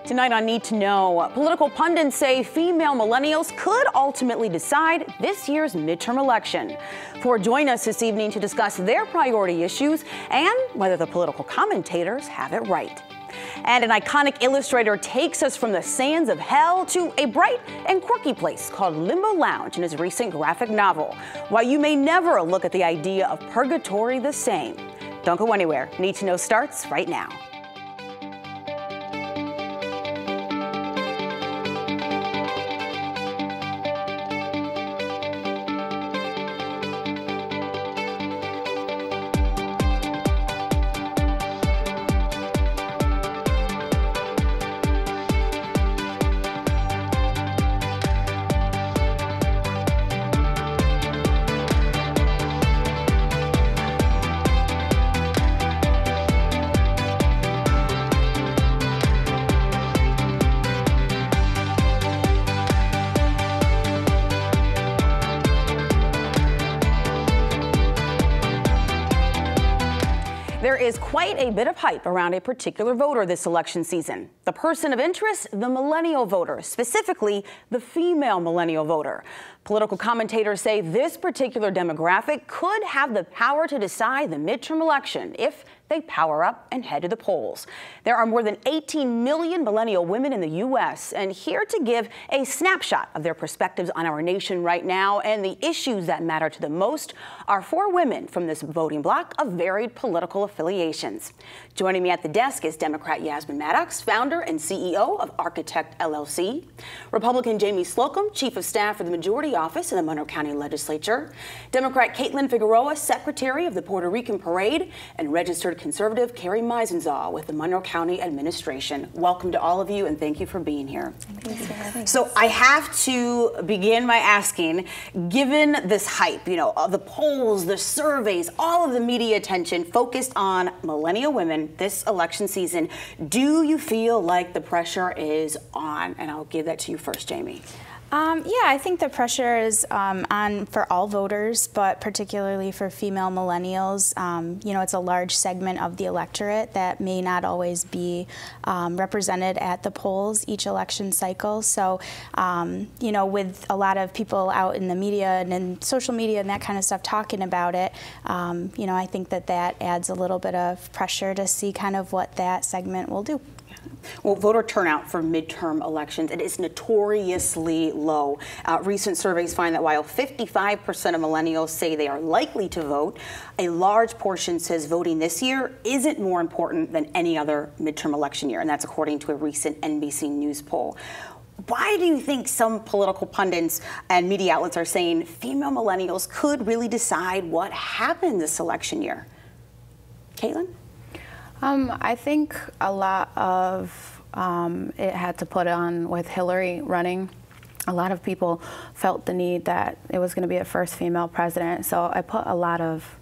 Tonight on Need to Know, political pundits say female millennials could ultimately decide this year's midterm election. Join us this evening to discuss their priority issues and whether the political commentators have it right. And an iconic illustrator takes us from the sands of hell to a bright and quirky place called Limbo Lounge in his recent graphic novel. Why you may never look at the idea of purgatory the same. Don't go anywhere. Need to Know starts right now. There is quite a bit of hype around a particular voter this election season. The person of interest, the millennial voter, specifically the female millennial voter. Political commentators say this particular demographic could have the power to decide the midterm election if they power up and head to the polls. There are more than 18 million millennial women in the U.S. and here to give a snapshot of their perspectives on our nation right now and the issues that matter to them most are 4 women from this voting bloc of varied political affiliations. Joining me at the desk is Democrat Yasmin Maddox, founder and CEO of Architect LLC, Republican Jamie Slocum, Chief of Staff for the Majority Office in the Monroe County Legislature, Democrat Caitlin Figueroa, Secretary of the Puerto Rican Parade, and registered Conservative Carrie Meisenzahl with the Monroe County Administration. Welcome to all of you and thank you for being here. So I have to begin by asking, given this hype, the polls, the surveys, all of the media attention focused on millennial women this election season, do you feel like the pressure is on? And I'll give that to you first, Jamie. Yeah, I think the pressure is on for all voters, but particularly for female millennials. It's a large segment of the electorate that may not always be represented at the polls each election cycle. So, with a lot of people out in the media and in social media and that kind of stuff talking about it, I think that adds a little bit of pressure to see kind of what that segment will do. Well, voter turnout for midterm elections, it is notoriously low. Recent surveys find that while 55% of millennials say they are likely to vote, a large portion says voting this year isn't more important than any other midterm election year, and that's according to a recent NBC News poll. Why do you think some political pundits and media outlets are saying female millennials could really decide what happened this election year? Caitlin? I think a lot of it had to put on with Hillary running. A lot of people felt the need that it was going to be the first female president. So I put a lot of,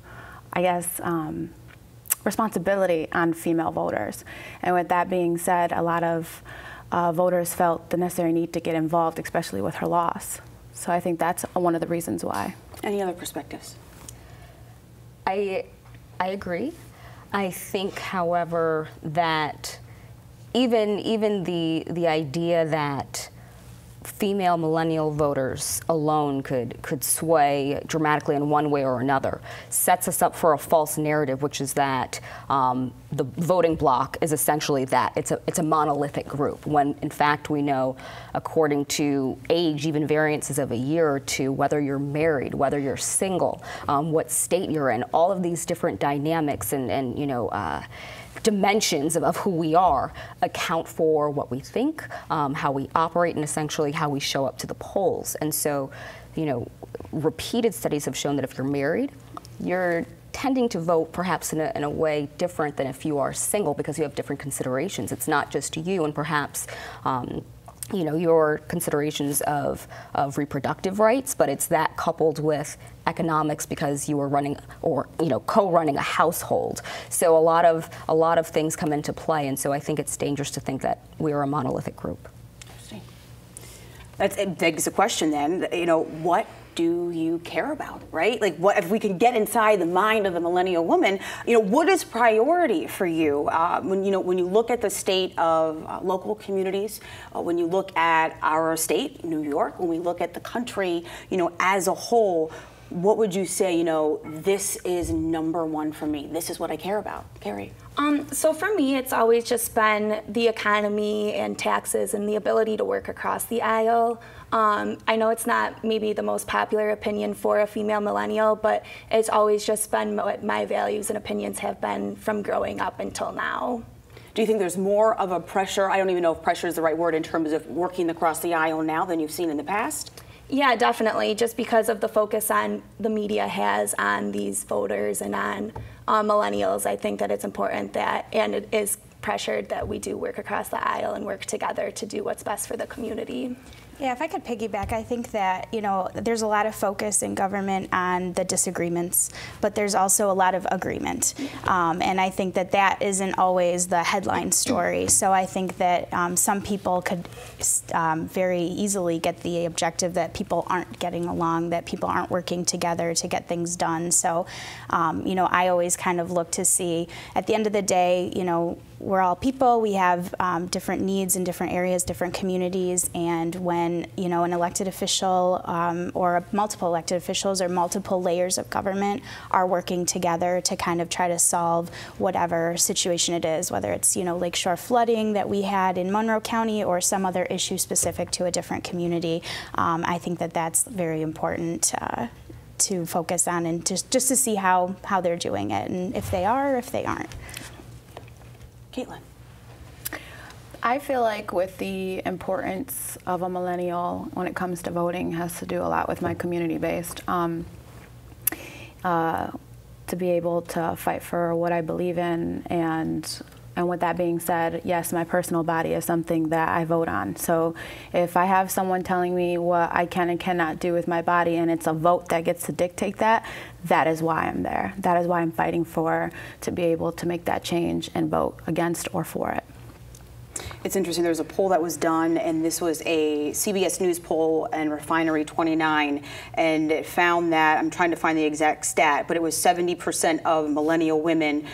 responsibility on female voters. And with that being said, a lot of voters felt the necessary need to get involved, especially with her loss. So I think that's one of the reasons why. Any other perspectives? I agree. I think, however, that even the idea that female millennial voters alone could sway dramatically in one way or another sets us up for a false narrative, which is that the voting bloc is essentially that it's a monolithic group, when in fact we know, according to age, even variances of a year or two, whether you're married, whether you're single, what state you're in, all of these different dynamics and dimensions of who we are account for what we think, how we operate, and essentially how we show up to the polls. And so, repeated studies have shown that if you're married, you're tending to vote perhaps in a way different than if you are single, because you have different considerations. It's not just you and perhaps your considerations of reproductive rights, but it's that coupled with economics because you are running or co-running a household. So a lot of things come into play, and so I think it's dangerous to think that we are a monolithic group. That begs the question then, what do you care about, right? Like, what if we can get inside the mind of the millennial woman? You know, what is priority for you when you look at the state of local communities, when you look at our state, New York, when we look at the country, you know, as a whole? What would you say, you know, this is number one for me? This is what I care about. Carrie? So for me, it's always just been the economy and taxes and the ability to work across the aisle. I know it's not maybe the most popular opinion for a female millennial, but it's always just been what my values and opinions have been from growing up until now. Do you think there's more of a pressure, I don't even know if pressure is the right word, in terms of working across the aisle now than you've seen in the past? Yeah, definitely, just because of the focus on the media has on these voters and on millennials. I think that it's important that, and it is pressured that we do work across the aisle and work together to do what's best for the community. Yeah, if I could piggyback, I think that, you know, there's a lot of focus in government on the disagreements, but there's also a lot of agreement. And I think that that isn't always the headline story. So I think that some people could very easily get the objective that people aren't getting along, that people aren't working together to get things done. So, you know, I always kind of look to see, at the end of the day, you know, we're all people. We have different needs in different areas, different communities, and when, you know, an elected official or multiple elected officials or multiple layers of government are working together to kind of try to solve whatever situation it is, whether it's, you know, lakeshore flooding that we had in Monroe County or some other issue specific to a different community, I think that that's very important to focus on, and just to see how they're doing it, and if they are or if they aren't. Caitlin? I feel like with the importance of a millennial when it comes to voting has to do a lot with my community-based. To be able to fight for what I believe in, and with that being said, yes, my personal body is something that I vote on. So if I have someone telling me what I can and cannot do with my body, and it's a vote that gets to dictate that, that is why I'm there. That is why I'm fighting to be able to make that change and vote against or for it. It's interesting, there was a poll that was done, and this was a CBS News poll and Refinery 29, and it found that, I'm trying to find the exact stat, but it was 70% of millennial women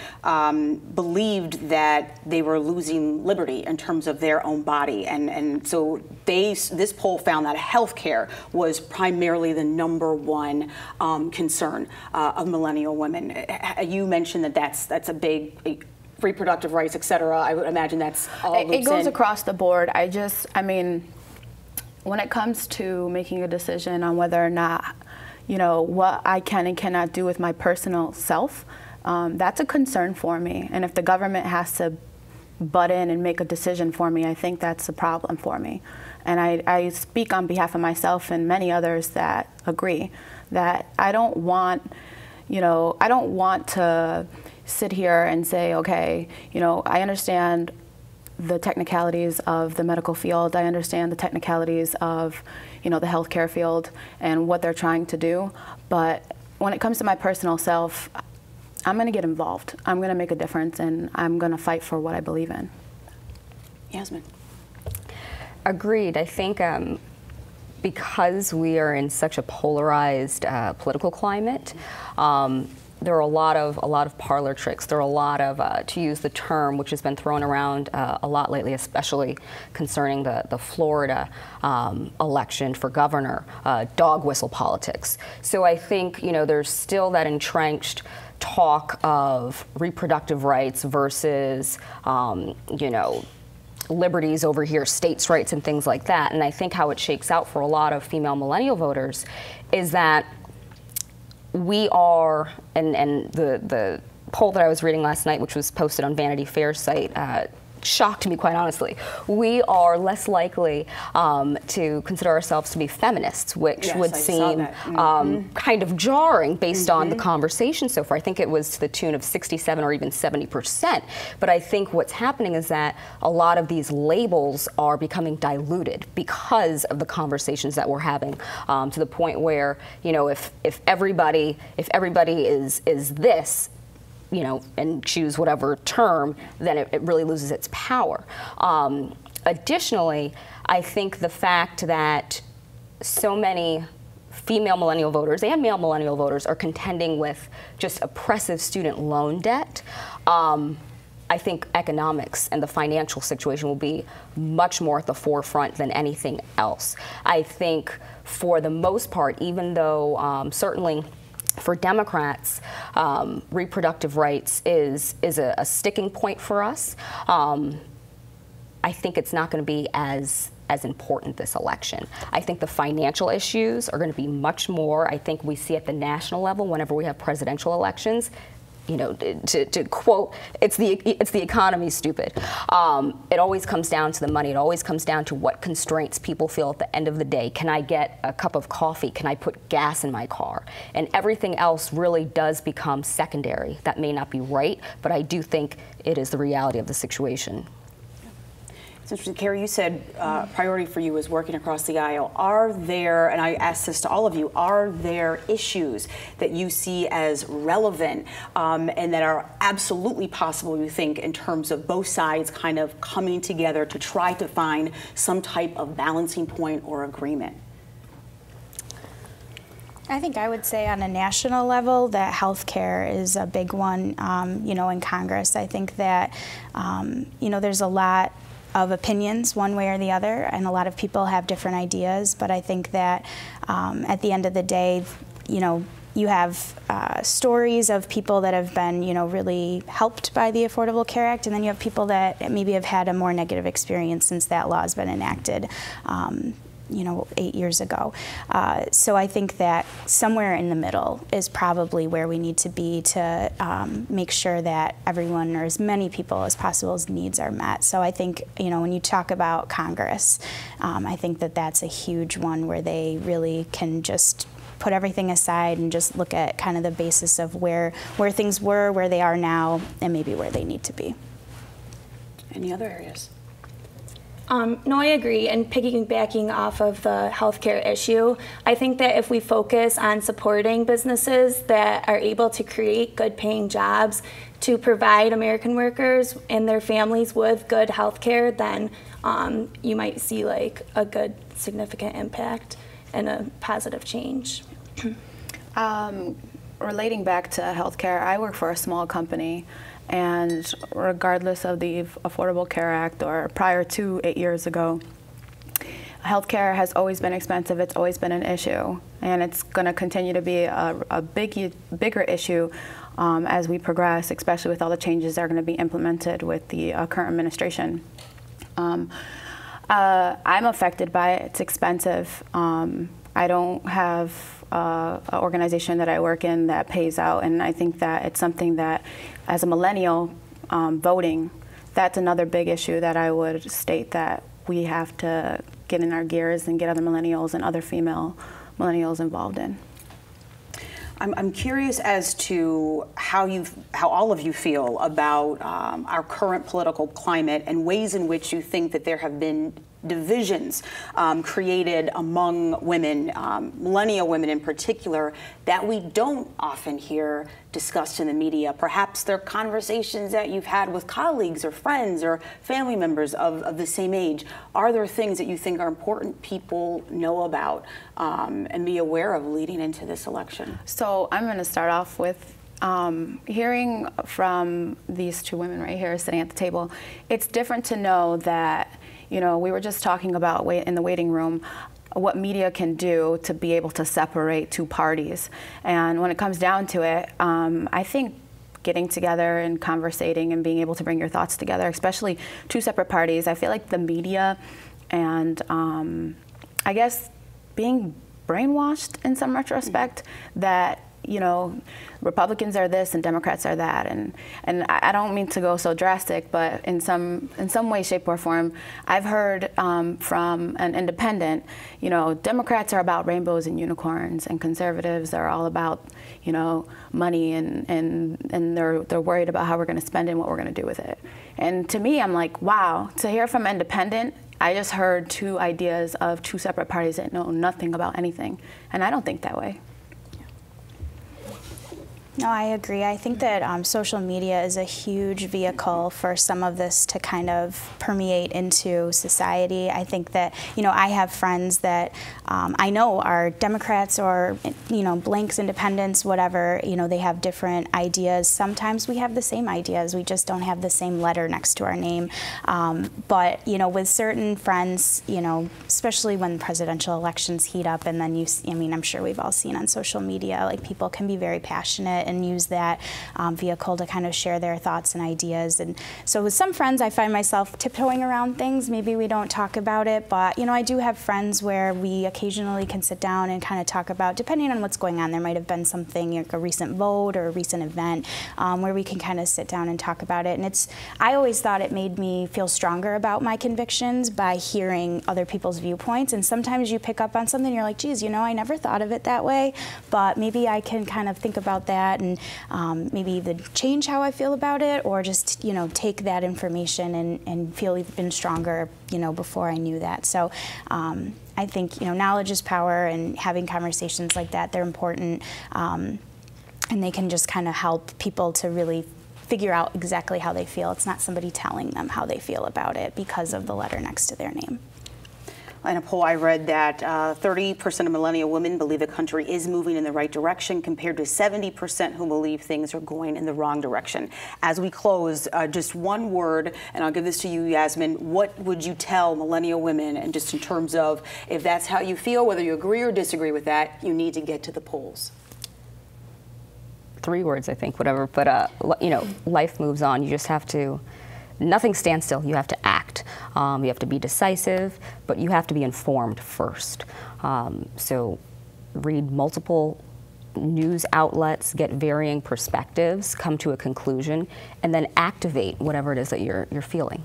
believed that they were losing liberty in terms of their own body, and so this poll found that healthcare was primarily the #1 concern of millennial women. You mentioned that that's a big reproductive rights, et cetera. I would imagine that's all it goes across the board. I mean, when it comes to making a decision on whether or not, you know, what I can and cannot do with my personal self, that's a concern for me. And if the government has to butt in and make a decision for me, I think that's a problem for me. And I speak on behalf of myself and many others that agree that I don't want, you know, I don't want to sit here and say, okay, you know, I understand the technicalities of the medical field. I understand the technicalities of, you know, the healthcare field and what they're trying to do. But when it comes to my personal self, I'm going to get involved. I'm going to make a difference, and I'm going to fight for what I believe in. Yasmin? Agreed. I think because we are in such a polarized political climate, there are a lot of parlor tricks. There are a lot of, to use the term which has been thrown around a lot lately, especially concerning the Florida election for governor, dog whistle politics. So I think, you know, there's still that entrenched talk of reproductive rights versus, you know, liberties over here, states' rights and things like that. And I think how it shakes out for a lot of female millennial voters is that we are, and the poll that I was reading last night, which was posted on Vanity Fair's site, shocked me, quite honestly. We are less likely to consider ourselves to be feminists, which would seem kind of jarring based on the conversation so far. I think it was to the tune of 67 or even 70%. But I think what's happening is that a lot of these labels are becoming diluted because of the conversations that we're having, to the point where, you know, if everybody is this, you know, and choose whatever term, then it really loses its power. Additionally, I think the fact that so many female millennial voters and male millennial voters are contending with just oppressive student loan debt, I think economics and the financial situation will be much more at the forefront than anything else. I think for the most part, even though certainly for Democrats, reproductive rights is a sticking point for us, I think it's not going to be as important this election. I think the financial issues are going to be much more. I think we see at the national level whenever we have presidential elections, you know, to quote, it's the economy, stupid. It always comes down to the money. It always comes down to what constraints people feel at the end of the day. Can I get a cup of coffee? Can I put gas in my car? And everything else really does become secondary. That may not be right, but I do think it is the reality of the situation. It's interesting, Carrie, you said priority for you is working across the aisle. Are there, and I ask this to all of you, are there issues that you see as relevant and that are absolutely possible, you think, in terms of both sides kind of coming together to try to find some type of balancing point or agreement? I think I would say on a national level that healthcare is a big one, you know, in Congress. I think that, you know, there's a lot of opinions one way or the other, and a lot of people have different ideas, but I think that at the end of the day, you know, you have stories of people that have been, you know, really helped by the Affordable Care Act, and then you have people that maybe have had a more negative experience since that law has been enacted, you know, 8 years ago. So I think that somewhere in the middle is probably where we need to be to make sure that everyone, or as many people as possible's needs are met. So I think, you know, when you talk about Congress, I think that that's a huge one where they really can just put everything aside and just look at kind of the basis of where things were, where they are now, and maybe where they need to be. Any other areas? No, I agree. And piggybacking off of the healthcare issue, I think that if we focus on supporting businesses that are able to create good paying jobs to provide American workers and their families with good healthcare, then you might see like a good significant impact and a positive change. Relating back to healthcare, I work for a small company, and regardless of the Affordable Care Act or prior to 8 years ago, healthcare has always been expensive. It's always been an issue, and it's going to continue to be a bigger issue as we progress, especially with all the changes that are going to be implemented with the current administration. I'm affected by it. It's expensive. I don't have an organization that I work in that pays out, and I think that it's something that, as a millennial voting, that's another big issue that I would state that we have to get in our gears and get other millennials and other female millennials involved in. I'm curious as to how all of you feel about our current political climate and ways in which you think that there have been divisions created among women, millennial women in particular, that we don't often hear discussed in the media. Perhaps they're conversations that you've had with colleagues or friends or family members of the same age. Are there things that you think are important people know about and be aware of leading into this election? So I'm going to start off with hearing from these two women right here sitting at the table. It's different to know that, you know, we were just talking about in the waiting room what media can do to be able to separate two parties. And when it comes down to it, I think getting together and conversating and being able to bring your thoughts together, especially two separate parties, I feel like the media and I guess being brainwashed in some retrospect that, you know, Republicans are this and Democrats are that, and I don't mean to go so drastic, but in some way, shape, or form, I've heard from an independent, you know, Democrats are about rainbows and unicorns, and conservatives are all about, you know, money, and they're worried about how we're going to spend it and what we're going to do with it. And to me, I'm like, wow, to hear from independent, I just heard two ideas of two separate parties that know nothing about anything, and I don't think that way. No, I agree. I think that social media is a huge vehicle for some of this to kind of permeate into society. I think that, I have friends that I know are Democrats or, blanks, independents, whatever. They have different ideas. Sometimes we have the same ideas. We just don't have the same letter next to our name. But, with certain friends, especially when presidential elections heat up, and then I'm sure we've all seen on social media, like, people can be very passionate and use that vehicle to kind of share their thoughts and ideas. And so with some friends, I find myself tiptoeing around things. Maybe we don't talk about it, but I do have friends where we occasionally can sit down and kind of talk about, depending on what's going on, there might have been something like a recent vote or a recent event where we can kind of sit down and talk about it. And I always thought it made me feel stronger about my convictions by hearing other people's viewpoints. And sometimes you pick up on something and you're like, geez, I never thought of it that way, but maybe I can kind of think about that and maybe even change how I feel about it, or just take that information and feel even stronger before I knew that. So I think knowledge is power, and having conversations like that, they're important, and they can just kind of help people to really figure out exactly how they feel. It's not somebody telling them how they feel about it because of the letter next to their name. In a poll I read that 30% of millennial women believe the country is moving in the right direction, compared to 70% who believe things are going in the wrong direction. As we close, just one word, and I'll give this to you, Yasmin. What would you tell millennial women, and just in terms of, if that's how you feel, whether you agree or disagree with that, you need to get to the polls? 3 words, I think, whatever. But, life moves on. You just have to, nothing stands still. You have to act. You have to be decisive, but you have to be informed first. So read multiple news outlets, get varying perspectives, come to a conclusion, and then activate whatever it is that you're feeling.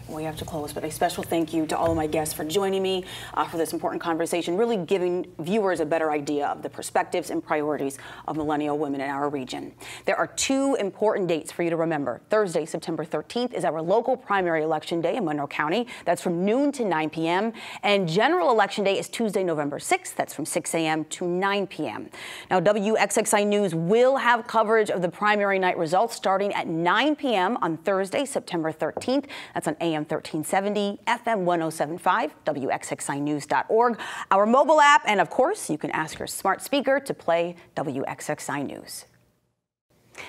We have to close, but a special thank you to all of my guests for joining me for this important conversation, really giving viewers a better idea of the perspectives and priorities of millennial women in our region. There are 2 important dates for you to remember. Thursday, September 13th is our local primary election day in Monroe County. That's from noon to 9 p.m. And general election day is Tuesday, November 6th. That's from 6 a.m. to 9 p.m. Now, WXXI News will have coverage of the primary night results starting at 9 p.m. on Thursday, September 13th. That's on AM 1370, FM 1075, WXXInews.org, our mobile app, and of course, you can ask your smart speaker to play WXXI News.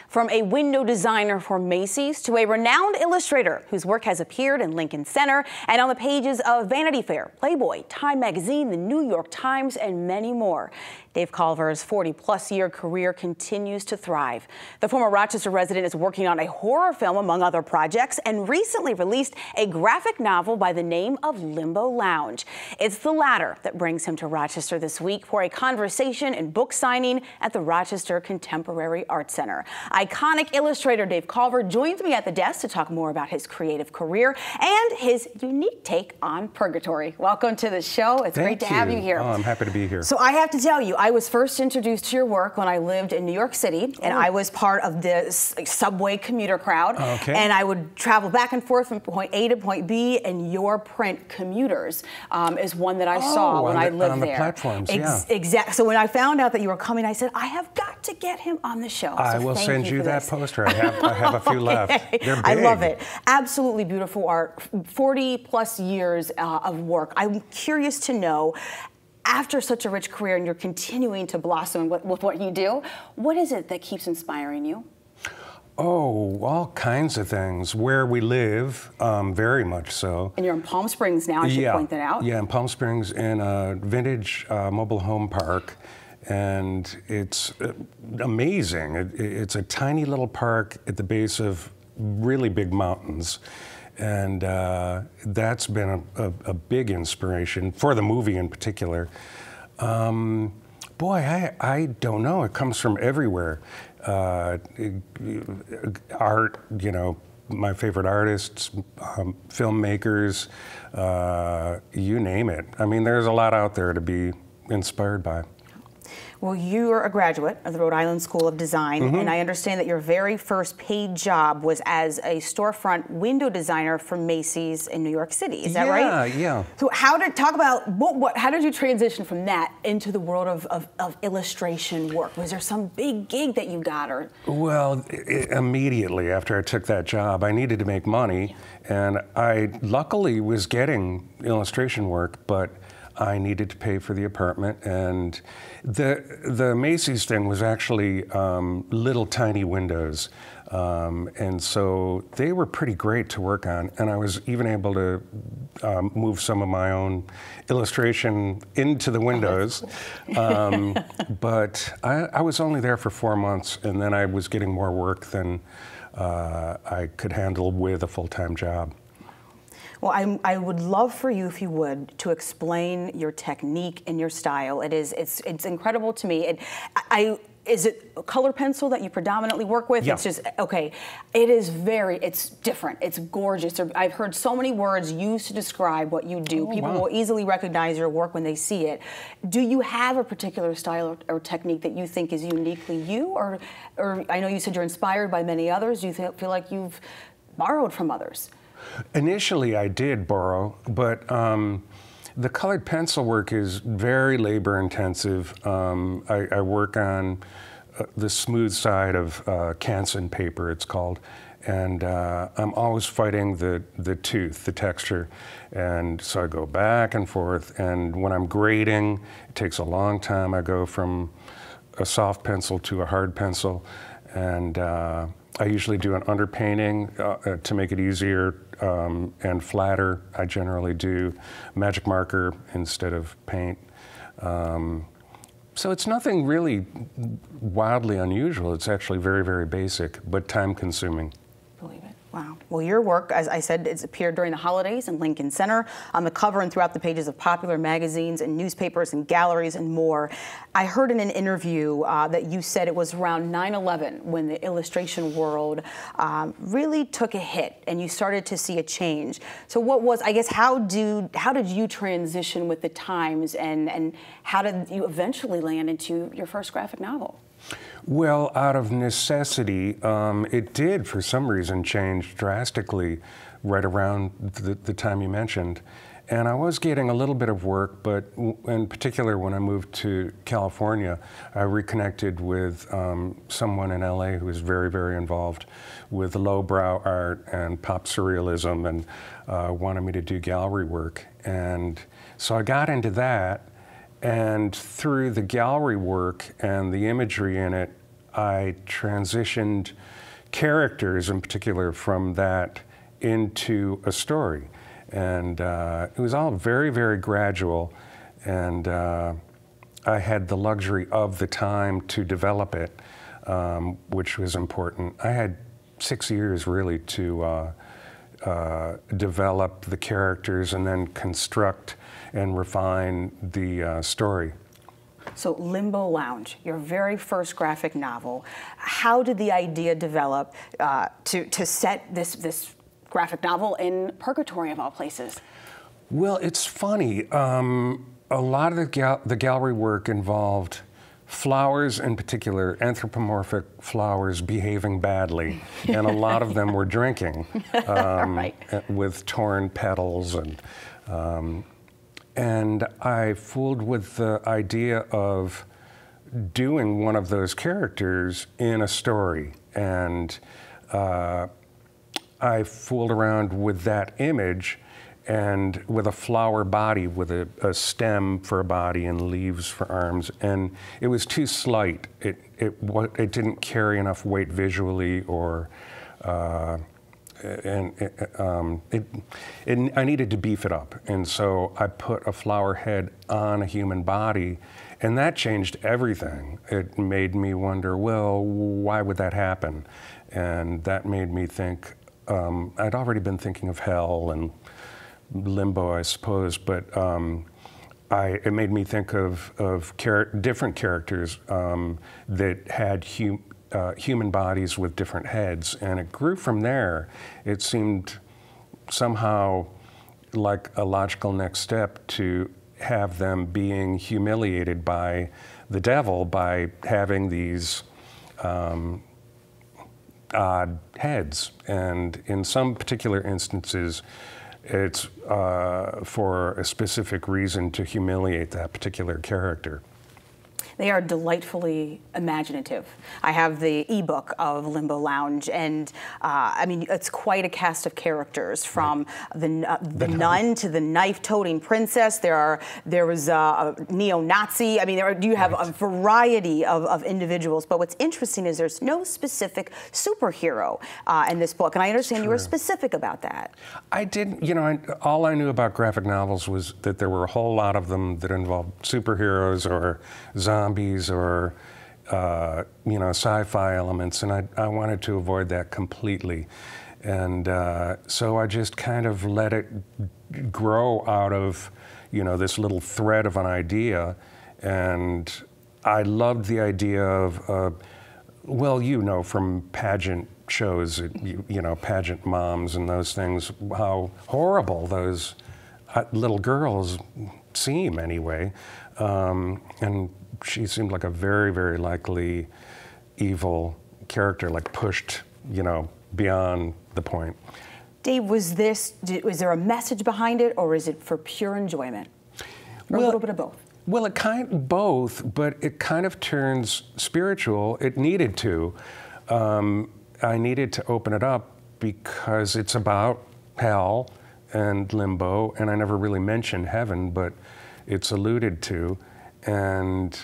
From a window designer for Macy's to a renowned illustrator whose work has appeared in Lincoln Center and on the pages of Vanity Fair, Playboy, Time Magazine, the New York Times, and many more, Dave Culver's 40-plus-year career continues to thrive. The former Rochester resident is working on a horror film, among other projects, and recently released a graphic novel by the name of Limbo Lounge. It's the latter that brings him to Rochester this week for a conversation and book signing at the Rochester Contemporary Art Center. Iconic illustrator Dave Culver joins me at the desk to talk more about his creative career and his unique take on purgatory. Welcome to the show. It's great to have you here. Oh, I'm happy to be here. So I have to tell you, I was first introduced to your work when I lived in New York City, and I was part of the subway commuter crowd. Okay. And I would travel back and forth from point A to point B, and your print Commuters is one that I saw when I lived there. On the platforms, yeah. Exactly. So when I found out that you were coming, I said, I have got to get him on the show. I will send you that poster. I have a few left. They're big. I love it. Absolutely beautiful art. 40-plus years of work. I'm curious to know, after such a rich career and you're continuing to blossom with what you do, what is it that keeps inspiring you? Oh, all kinds of things. Where we live, very much so. And you're in Palm Springs now, I should point that out. Yeah, in Palm Springs, in a vintage mobile home park. And it's amazing. It's a tiny little park at the base of really big mountains. And that's been a big inspiration for the movie in particular. Boy, I don't know. It comes from everywhere. Art, my favorite artists, filmmakers, you name it. I mean, there's a lot out there to be inspired by. Well, you're a graduate of the Rhode Island School of Design, and I understand that your very first paid job was as a storefront window designer for Macy's in New York City. Is that right? Yeah. So how did you transition from that into the world of illustration work? Was there some big gig that you got? Well, immediately after I took that job, I needed to make money, and I luckily was getting illustration work, but I needed to pay for the apartment, and the Macy's thing was actually little tiny windows, and so they were pretty great to work on, and I was even able to move some of my own illustration into the windows, but I was only there for 4 months, and then I was getting more work than I could handle with a full-time job. Well, I would love for you, if you would, to explain your technique and your style. It's incredible to me. Is it a color pencil that you predominantly work with? Yeah. It's just, okay, it's different, it's gorgeous. I've heard so many words used to describe what you do. People will easily recognize your work when they see it. Do you have a particular style or technique that you think is uniquely you? Or I know you said you're inspired by many others. Do you feel like you've borrowed from others? Initially, I did borrow, but the colored pencil work is very labor intensive. I work on the smooth side of Canson paper, it's called, and I'm always fighting the tooth, the texture, and so I go back and forth, and when I'm grading, it takes a long time. I go from a soft pencil to a hard pencil, and I usually do an underpainting to make it easier and flatter. I generally do magic marker instead of paint. So it's nothing really wildly unusual. It's actually very, very basic, but time-consuming. Believe it. Wow. Well, your work, as I said, it's appeared during the holidays in Lincoln Center, on the cover and throughout the pages of popular magazines and newspapers and galleries and more. I heard in an interview that you said it was around 9/11 when the illustration world really took a hit and you started to see a change. So how did you transition with the times, and how did you eventually land into your first graphic novel? Well, out of necessity, it did, for some reason, change drastically right around the time you mentioned. And I was getting a little bit of work, but in particular, when I moved to California, I reconnected with someone in LA who was very, very involved with lowbrow art and pop surrealism, and wanted me to do gallery work. And so I got into that. And through the gallery work and the imagery in it, I transitioned characters in particular from that into a story. And it was all very, very gradual. And I had the luxury of the time to develop it, which was important. I had 6 years really to develop the characters and then construct and refine the story. So Limbo Lounge, your very first graphic novel, how did the idea develop to set this graphic novel in Purgatory of all places? Well, it's funny. A lot of the gallery work involved flowers, in particular, anthropomorphic flowers behaving badly, and a lot of them were drinking, right. with torn petals, and I fooled with the idea of doing one of those characters in a story, and I fooled around with that image and with a flower body with a stem for a body and leaves for arms, and it was too slight. It didn't carry enough weight visually, or I needed to beef it up, and so I put a flower head on a human body, and that changed everything. It made me wonder, well, why would that happen? And that made me think, I'd already been thinking of hell and limbo, I suppose, but it made me think of different characters that had human bodies with different heads, and it grew from there. It seemed somehow like a logical next step to have them being humiliated by the devil by having these odd heads. And in some particular instances, it's for a specific reason to humiliate that particular character. They are delightfully imaginative. I have the ebook of Limbo Lounge, and I mean, it's quite a cast of characters, from the nun to the knife-toting princess. There was a neo-Nazi. I mean, you have a variety of individuals. But what's interesting is there's no specific superhero in this book, and I understand you were specific about that. I didn't, you know, all I knew about graphic novels was that there were a whole lot of them that involved superheroes or zombies or you know, sci-fi elements, and I wanted to avoid that completely. And so I just kind of let it grow out of, you know, this little thread of an idea. And I loved the idea of, well, you know, from pageant shows, you know, pageant moms and those things, how horrible those little girls seem anyway. And she seemed like a very, very likely evil character, like pushed, you know, beyond the point. Dave, was there a message behind it, or is it for pure enjoyment? Or a little bit of both? Well, both, but it kind of turns spiritual. It needed to. I needed to open it up because it's about hell and limbo, and I never really mentioned heaven, but it's alluded to. And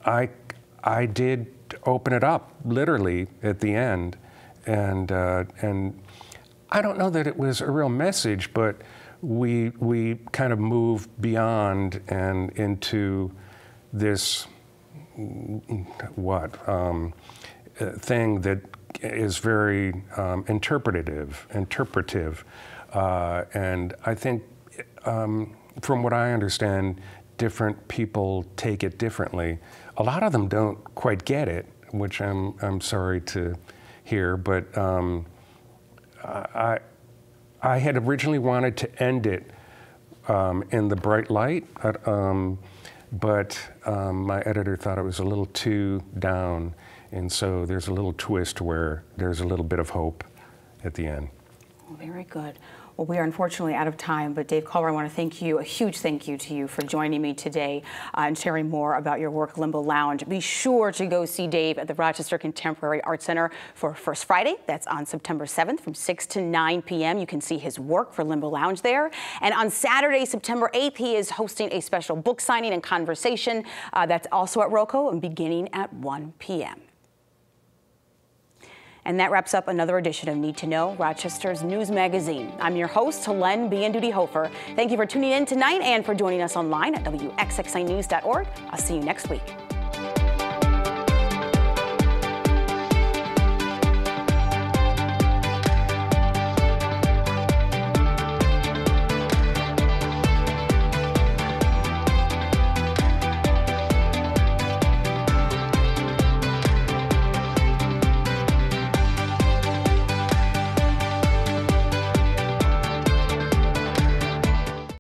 I did open it up literally at the end, and I don't know that it was a real message, but we kind of moved beyond and into this thing that is very interpretive, and I think from what I understand, different people take it differently. A lot of them don't quite get it, which I'm sorry to hear, but I had originally wanted to end it in the bright light, but my editor thought it was a little too down, and so there's a little twist where there's a little bit of hope at the end. Well, very good. Well, we are unfortunately out of time, but Dave Culver, I want to thank you, a huge thank you to you for joining me today and sharing more about your work, Limbo Lounge. Be sure to go see Dave at the Rochester Contemporary Art Center for First Friday. That's on September 7th from 6 to 9 p.m. You can see his work for Limbo Lounge there. And on Saturday, September 8th, he is hosting a special book signing and conversation that's also at Roco and beginning at 1 p.m. And that wraps up another edition of Need to Know, Rochester's news magazine. I'm your host, Helene Bianduti-Hofer. Thank you for tuning in tonight and for joining us online at WXXInews.org. I'll see you next week.